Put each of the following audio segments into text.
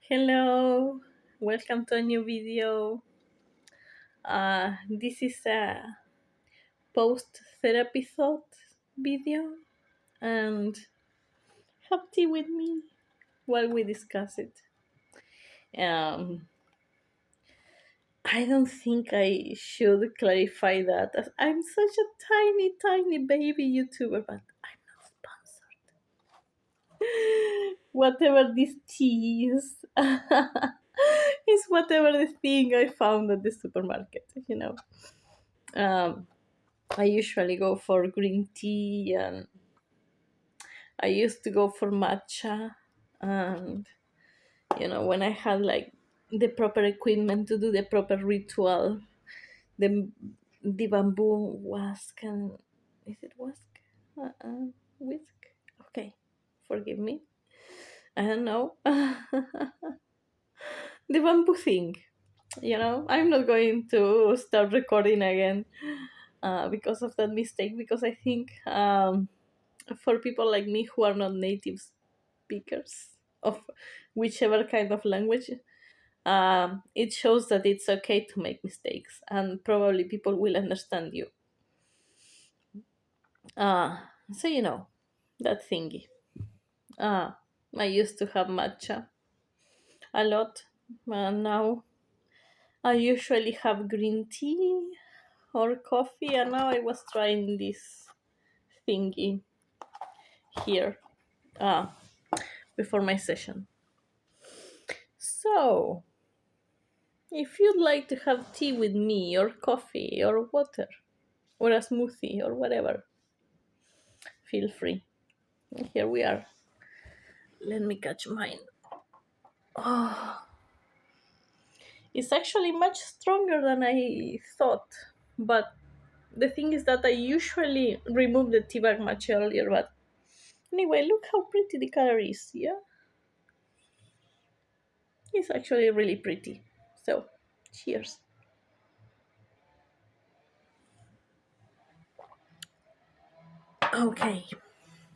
Hello, welcome to a new video. This is a post therapy thought video, and have tea with me while we discuss it. Um, I don't think I should clarify that as I'm such a tiny, tiny baby YouTuber, but I'm not sponsored. Whatever this tea is, is whatever the thing I found at the supermarket. Um, I usually go for green tea, and I used to go for matcha. And when I had like the proper equipment to do the proper ritual, the the bamboo whisk, and is it whisk? Whisk. Okay, forgive me. I don't know. The bamboo thing. I'm not going to start recording again because of that mistake. Because I think for people like me who are not native speakers of whichever kind of language, it shows that it's okay to make mistakes, and probably people will understand you. So that thingy. Uh, I used to have matcha a lot, and now I usually have green tea or coffee, and now I was trying this thingy here uh, before my session. So, if you'd like to have tea with me, or coffee, or water, or a smoothie, or whatever, feel free. Here we are. Let me catch mine. Oh, it's actually much stronger than I thought. But the thing is that I usually remove the tea bag much earlier. But anyway, look how pretty the color is. Yeah, it's actually really pretty. So, cheers. Okay,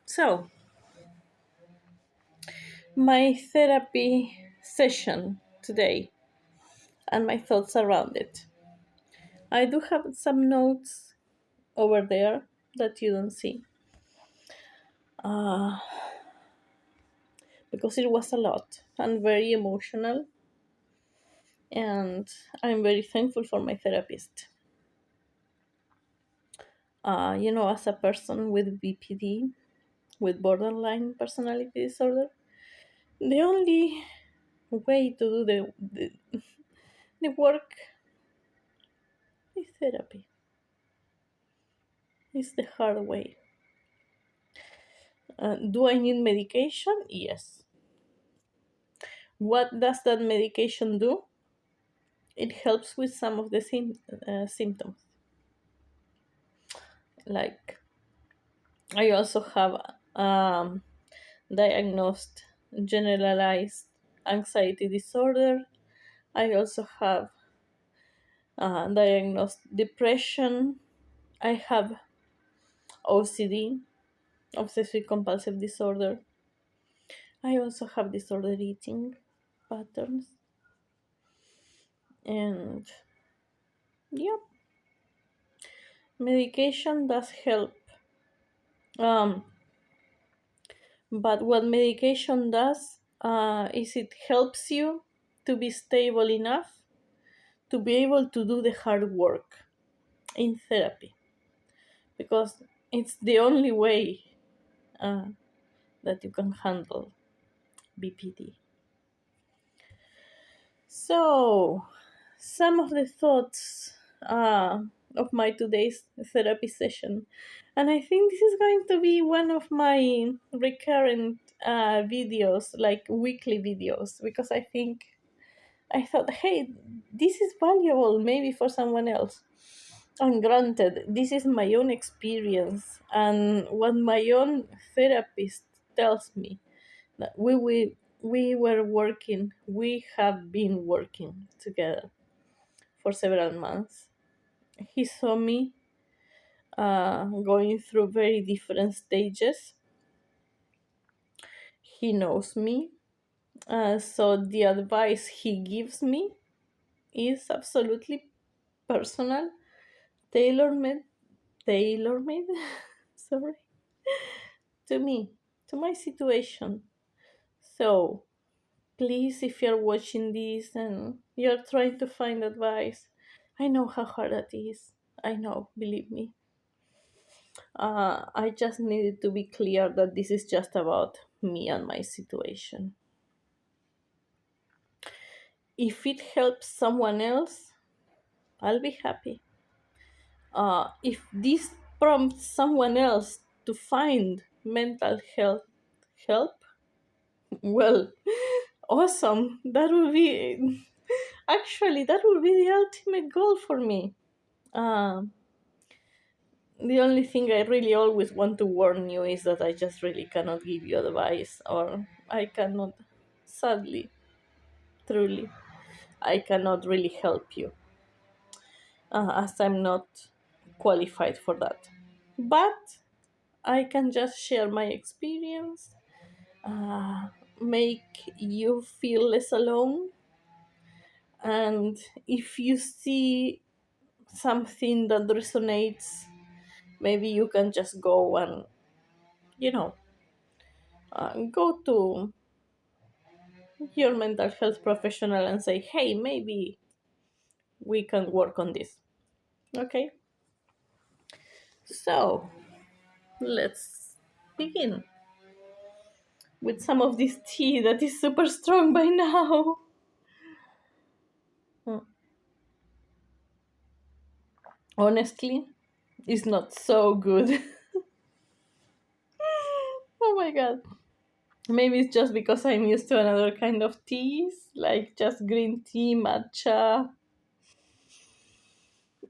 so my therapy session today and my thoughts around it. I do have some notes over there that you don't see uh, because it was a lot and very emotional, and I'm very thankful for my therapist. As a person with BPD, with borderline personality disorder, the only way to do the work is therapy. It's the hard way. Do I need medication? Yes. What does that medication do? It helps with some of the symptoms. Like, I also have diagnosed generalized anxiety disorder. I also have diagnosed depression. I have OCD, obsessive compulsive disorder. I also have disordered eating patterns. And yeah, medication does help. Um, but what medication does is it helps you to be stable enough to be able to do the hard work in therapy, because it's the only way uh, that you can handle BPD. So, some of the thoughts of my today's therapy session, and I think this is going to be one of my recurrent videos, like weekly videos, because I thought, hey, this is valuable maybe for someone else. And granted, this is my own experience and what my own therapist tells me, that we have been working together for several months. He saw me going through very different stages. He knows me. So the advice he gives me is absolutely personal, tailor-made, tailor-made, sorry, to me, to my situation. So please, if you're watching this and you're trying to find advice, I know how hard that is. I know, believe me. I just needed to be clear that this is just about me and my situation. If it helps someone else, I'll be happy. If this prompts someone else to find mental health help, well, awesome. That would be actually that would be the ultimate goal for me. Um, the only thing I really always want to warn you is that I just really cannot give you advice, or I cannot, sadly, truly, I cannot really help you, as I'm not qualified for that. But I can just share my experience, uh, make you feel less alone, and if you see something that resonates, maybe you can just go and, you know, go to your mental health professional and say, hey, maybe we can work on this. Okay, so let's begin with some of this tea that is super strong by now. Hmm. Honestly, it's not so good. Oh my god. Maybe it's just because I'm used to another kind of teas, like just green tea, matcha,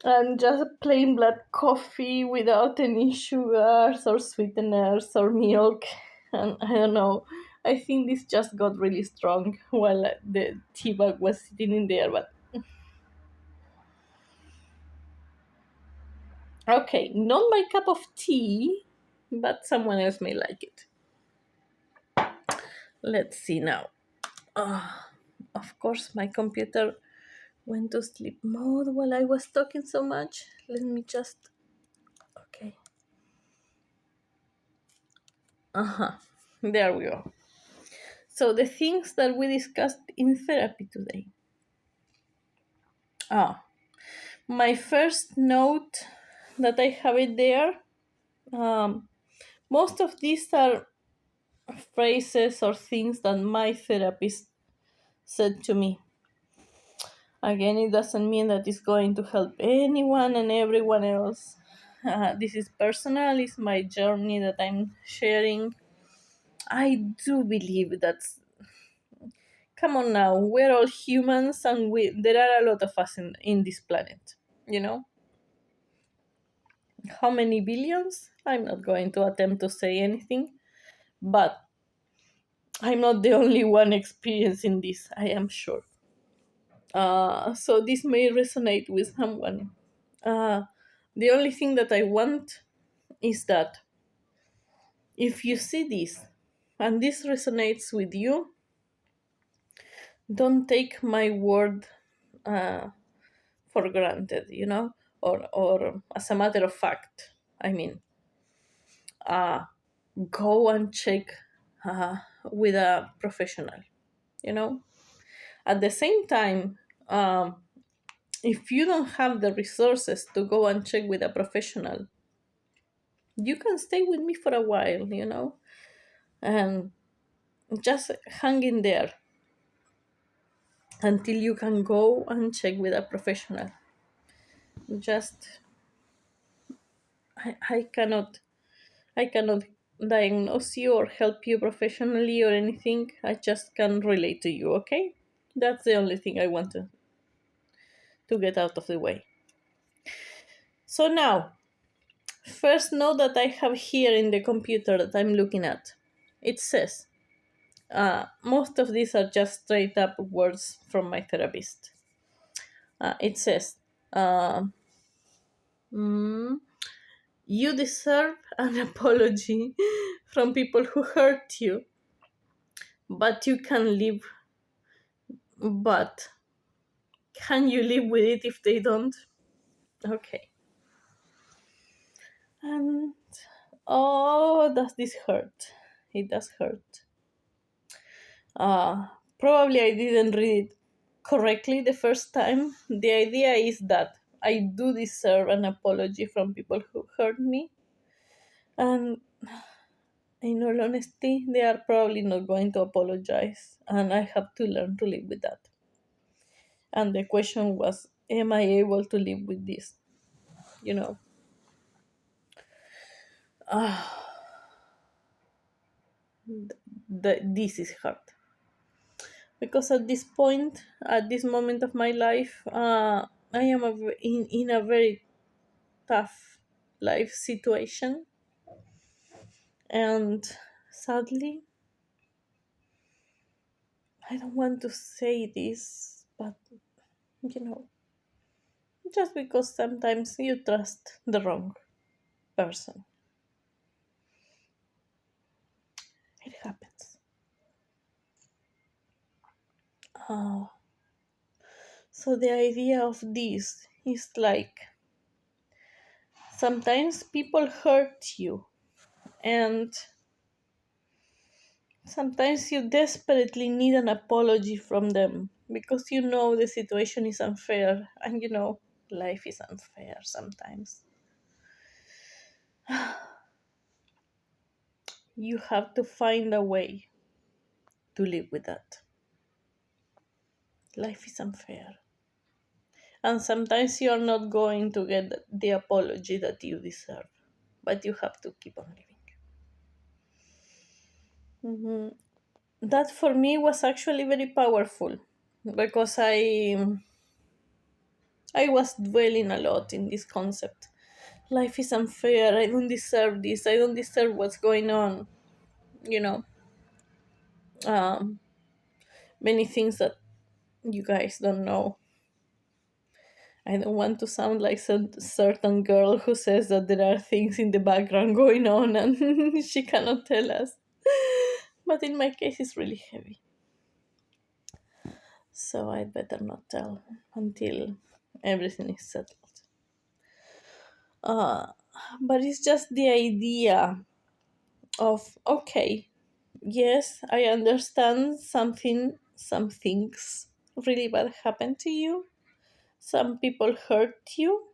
and just plain black coffee without any sugars or sweeteners or milk. And I don't know. I think this just got really strong while the tea bag was sitting in there. But okay, not my cup of tea, but someone else may like it. Let's see now. Of course, my computer went to sleep mode while I was talking so much. Let me just. Okay. There we go. So, the things that we discussed in therapy today. Ah, my first note that I have it there. Um, Most of these are phrases or things that my therapist said to me. Again, it doesn't mean that it's going to help anyone and everyone else. This is personal, it's my journey that I'm sharing. I do believe that, come on now, we're all humans and there are a lot of us in this planet. You know? How many billions? I'm not going to attempt to say anything, but I'm not the only one experiencing this, I am sure. So this may resonate with someone. Uh, the only thing that I want is that if you see this and this resonates with you, don't take my word uh, for granted, or as a matter of fact. I mean, uh, go and check uh, with a professional, you know. At the same time, if you don't have the resources to go and check with a professional, you can stay with me for a while, and just hang in there until you can go and check with a professional. Just I cannot diagnose you or help you professionally or anything. I just can relate to you, okay? That's the only thing I want to get out of the way. So now, first note that I have here in the computer that I'm looking at. It says, most of these are just straight up words from my therapist. It says, uh, mm, you deserve an apology from people who hurt you. but you can live, but can you live with it if they don't? Okay. And oh, does this hurt? It does hurt. Uh, Probably I didn't read it correctly the first time. The idea is that I do deserve an apology from people who hurt me, and in all honesty, they are probably not going to apologize, and I have to learn to live with that. And the question was, am I able to live with this? You know, this is hard because at this point, at this moment of my life, I am in a very tough life situation, and sadly, I don't want to say this, but you know, just because sometimes you trust the wrong person, it happens. Uh, so the idea of this is like sometimes people hurt you, and sometimes you desperately need an apology from them because you know the situation is unfair, and you know life is unfair sometimes. You have to find a way to live with that. Life is unfair. And sometimes you are not going to get the apology that you deserve, but you have to keep on living. Mhm. That for me was actually very powerful because I was dwelling a lot in this concept. Life is unfair. I don't deserve this. I don't deserve what's going on. You know, um, many things that you guys don't know. I don't want to sound like some certain girl who says that there are things in the background going on and she cannot tell us. But in my case, it's really heavy. So I'd better not tell until everything is settled. Uh, but it's just the idea of okay, yes, I understand some things really bad happened to you. Some people hurt you.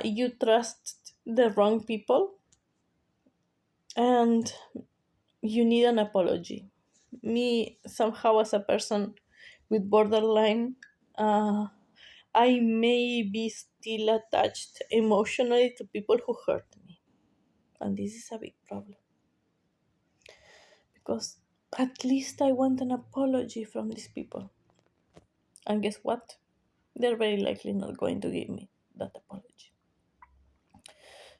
You trust the wrong people, and you need an apology. Me, somehow, as a person with borderline, uh, I may be still attached emotionally to people who hurt me. And this is a big problem because at least I want an apology from these people. And guess what? They're very likely not going to give me that apology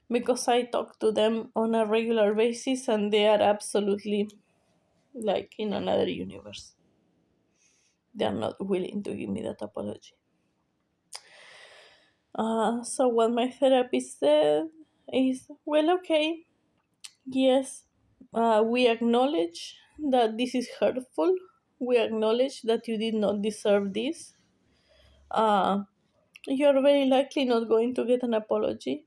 because I talk to them on a regular basis and they are absolutely like in another universe. They are not willing to give me that apology. So what my therapist said is, well, okay, yes, we acknowledge that this is hurtful. We acknowledge that you did not deserve this. Uh, you're very likely not going to get an apology.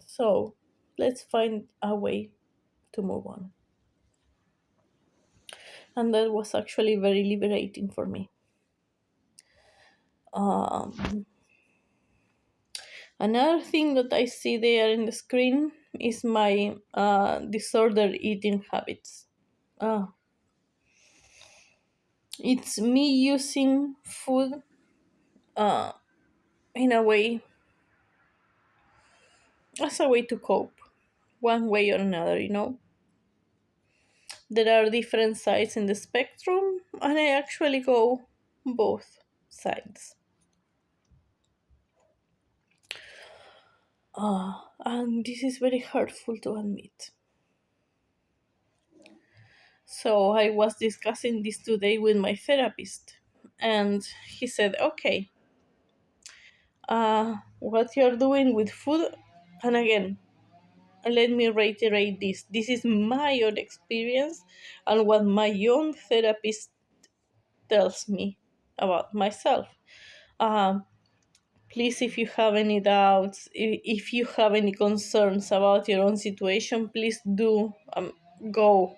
So let's find a way to move on. And that was actually very liberating for me. Um, Another thing that I see there in the screen is my disordered eating habits. Uh, it's me using food uh, in a way as a way to cope, one way or another, you know. There are different sides in the spectrum, and I actually go both sides. And this is very hurtful to admit. So I was discussing this today with my therapist, and he said, okay, what you're doing with food, and again, let me reiterate this. This is my own experience and what my own therapist tells me about myself. Um, Please, if you have any doubts, if you have any concerns about your own situation, please do go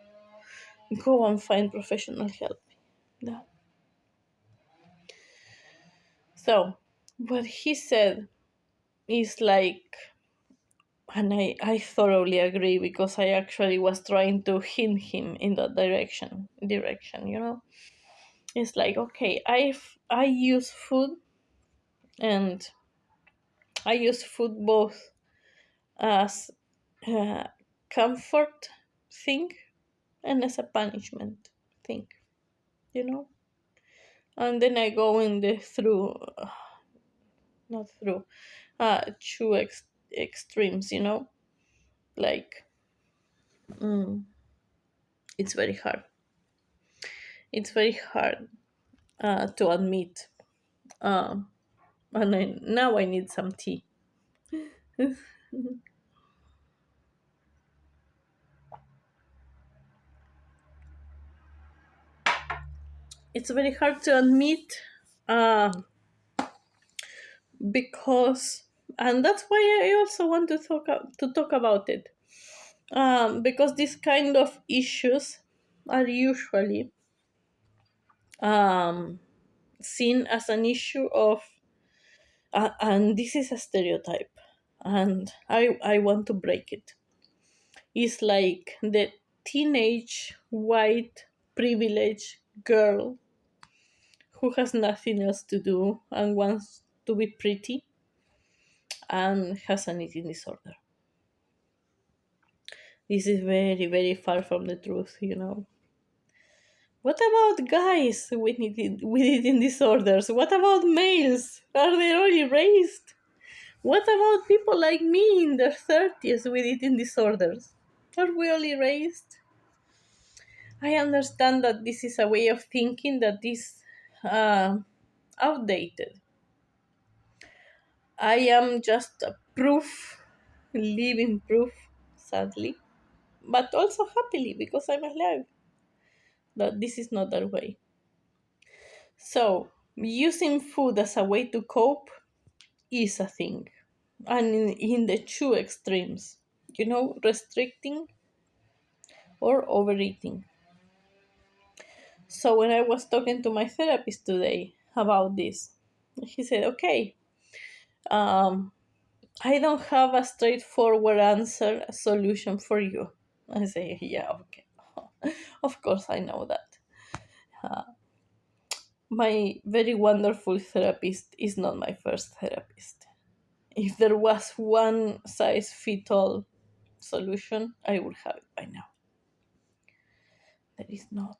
go and find professional help. Yeah. So, what he said is like, and I thoroughly agree because I actually was trying to hint him in that direction. It's like, okay, I use food, and I use food both as a comfort thing and as a punishment thing, you know. And then I go in the through, not through, two extremes. Like, mm, it's very hard. It's very hard to admit. Um, and now I need some tea. It's very hard to admit, uh, because, and that's why I also want to talk about it. Because these kind of issues are usually um, seen as an issue of, and this is a stereotype, and I want to break it. It's like the teenage white privileged girl who has nothing else to do and wants to be pretty and has an eating disorder. This is very, very far from the truth. What about guys with eating disorders? What about males? Are they only raised? What about people like me in their 30s with eating disorders? Are we only raised? I understand that this is a way of thinking that is outdated. I am just a proof, living proof, sadly, but also happily because I'm alive, that this is not that way. So, using food as a way to cope is a thing. And in the two extremes, restricting or overeating. So, when I was talking to my therapist today about this, he said, okay, um, I don't have a straightforward answer, a solution for you. I say, yeah, okay. Of course, I know that. Uh, my very wonderful therapist is not my first therapist. If there was one size fit all solution, I would have it by now. There is not.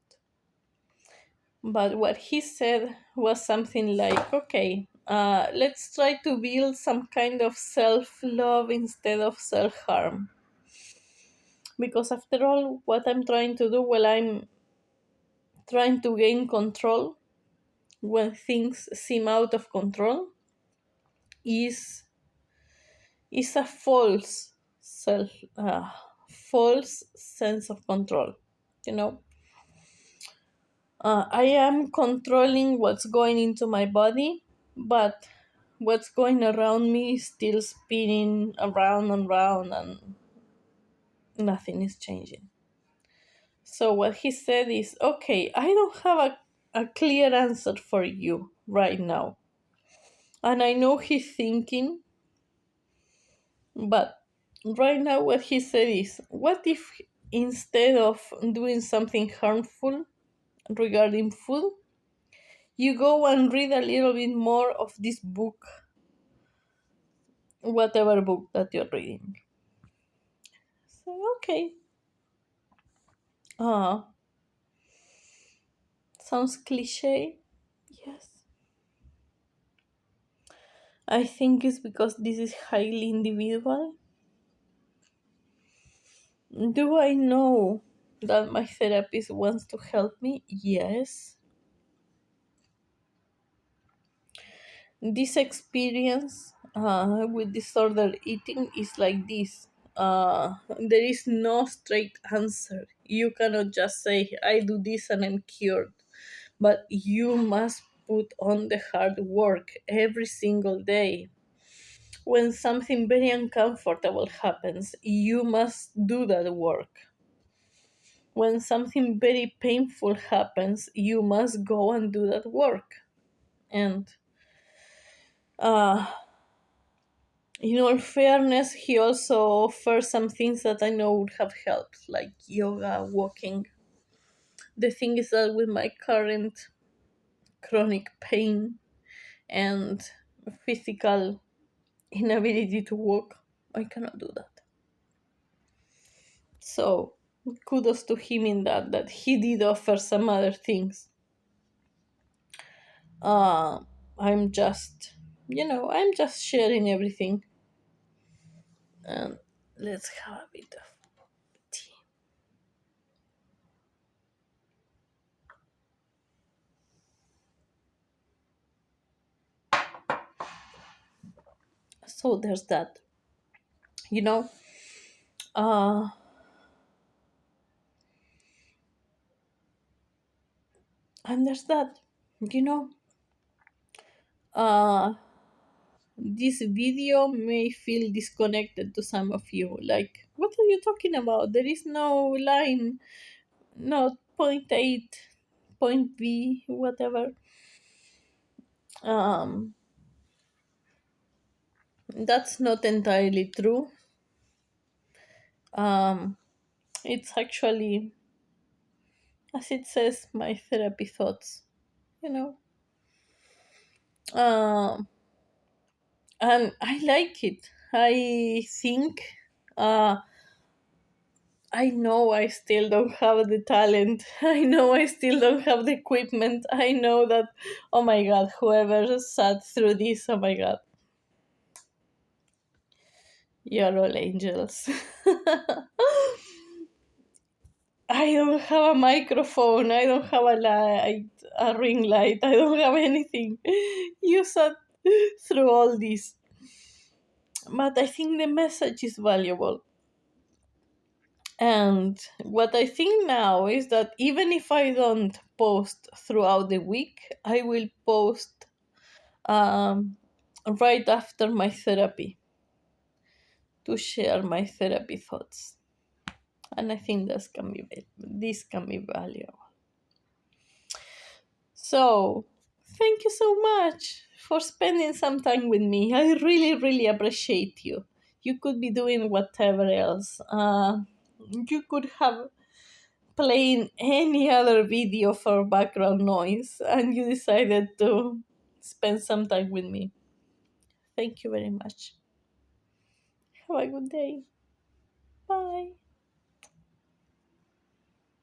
But what he said was something like, okay, let's try to build some kind of self love instead of self harm. Because after all, what I'm trying to do, well, I'm trying to gain control when things seem out of control, is is a self false sense of control. You know, I am controlling what's going into my body, but what's going around me is still spinning around and round, and nothing is changing. So what he said is, okay, I don't have a clear answer for you right now. And I know he's thinking, but right now what he said is, what if instead of doing something harmful regarding food, you go and read a little bit more of this book, whatever book that you're reading. So, okay. Ah, sounds cliche. Yes. I think it's because this is highly individual. Do I know that my therapist wants to help me? Yes. This experience with disordered eating is like this. There is no straight answer. You cannot just say, I do this and I'm cured. But you must put on the hard work every single day. When something very uncomfortable happens, you must do that work. When something very painful happens, you must go and do that work. And uh, in all fairness, he also offers some things that I know would have helped, like yoga, walking. The thing is that with my current chronic pain and physical inability to walk, I cannot do that. So kudos to him in that he did offer some other things. Uh, I'm just, I'm just sharing everything. And let's have a bit of tea. So there's that. You know, uh, and there's that. You know, uh, this video may feel disconnected to some of you. Like, what are you talking about? There is no line, no point 8, point B, whatever. Um, that's not entirely true. Um, it's actually, as it says, my therapy thoughts, you know. Um, and I like it. I think uh, I know I still don't have the talent. I know I still don't have the equipment. I know that, oh my god, whoever sat through this, oh my god, you're all angels. I don't have a microphone. I don't have a light, a ring light. I don't have anything. You sat through all this. But I think the message is valuable. And what I think now is that even if I don't post throughout the week, I will post um, right after my therapy to share my therapy thoughts. And I think this can be valuable. So, thank you so much for spending some time with me. I really, really appreciate you. You could be doing whatever else. You could have playing any other video for background noise, and you decided to spend some time with me. Thank you very much. Have a good day. Bye.